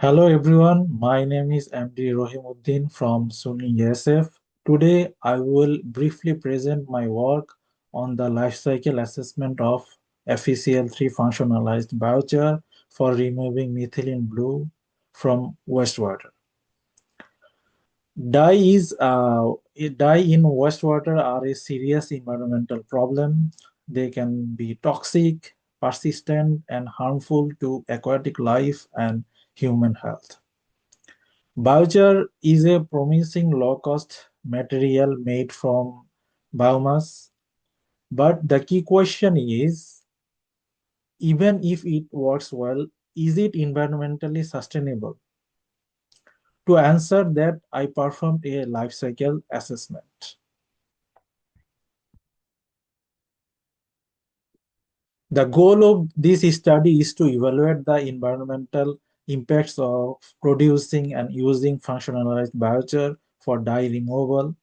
Hello everyone, my name is MD Rahim Uddin from SUNY ESF. Today I will briefly present my work on the life cycle assessment of FeCl3 functionalized biochar for removing methylene blue from wastewater. Dye in wastewater are a serious environmental problem. They can be toxic, persistent, and harmful to aquatic life and human health. Biochar is a promising low-cost material made from biomass, but the key question is, even if it works well, is it environmentally sustainable? To answer that, I performed a life cycle assessment. The goal of this study is to evaluate the environmental impacts of producing and using functionalized biochar for dye removal.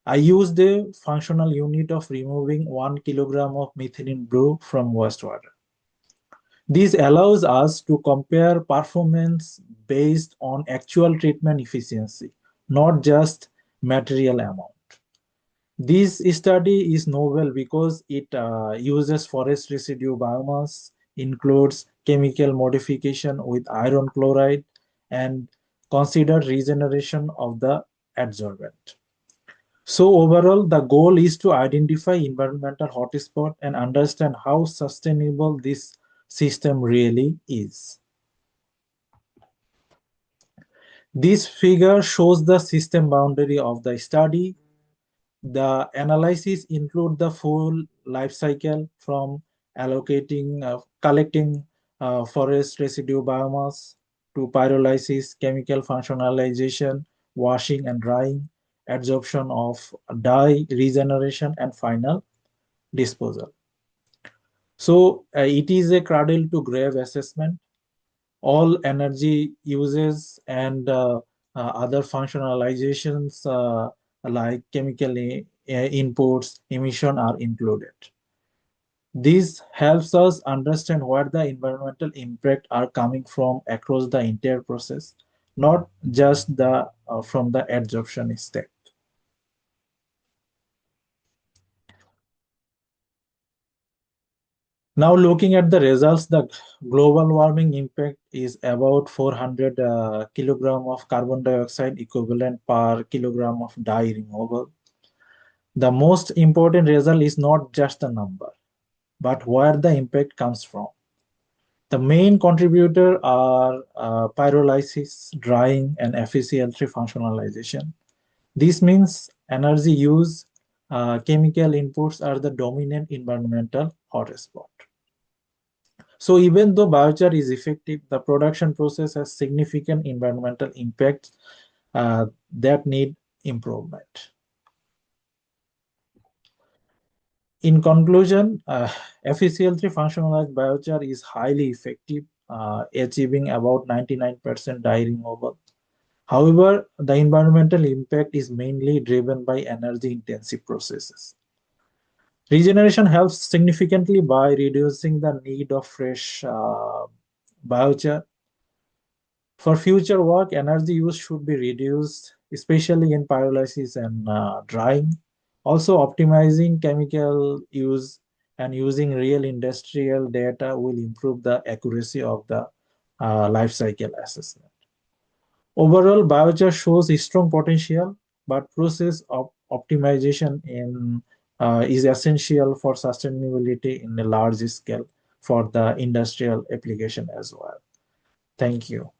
I used a functional unit of removing 1 kilogram of methylene blue from wastewater. This allows us to compare performance based on actual treatment efficiency, not just material amount. This study is novel because it uses forest residue biomass, includes chemical modification with iron chloride, and consider regeneration of the adsorbent. So overall, the goal is to identify environmental hotspot and understand how sustainable this system really is. This figure shows the system boundary of the study. The analysis include the full life cycle from collecting forest residue biomass to pyrolysis, chemical functionalization, washing and drying, adsorption of dye, regeneration, and final disposal. So it is a cradle to grave assessment. All energy uses and other functionalizations like chemical inputs, emission are included. This helps us understand where the environmental impact are coming from across the entire process, not just from the adsorption step. Now looking at the results, the global warming impact is about 400 kilogram of carbon dioxide equivalent per kilogram of dye removal. The most important result is not just a number, but where the impact comes from. The main contributor are pyrolysis, drying, and FeCl3 functionalization. This means energy use, chemical inputs are the dominant environmental hotspot. So even though biochar is effective, the production process has significant environmental impacts that need improvement. In conclusion, FeCl3 functionalized biochar is highly effective, achieving about 99% dye removal. However, the environmental impact is mainly driven by energy-intensive processes. Regeneration helps significantly by reducing the need of fresh biochar. For future work, energy use should be reduced, especially in pyrolysis and drying. Also, optimizing chemical use and using real industrial data will improve the accuracy of the life cycle assessment. Overall, biochar shows a strong potential, but process of optimization is essential for sustainability in a large scale for the industrial application as well. Thank you.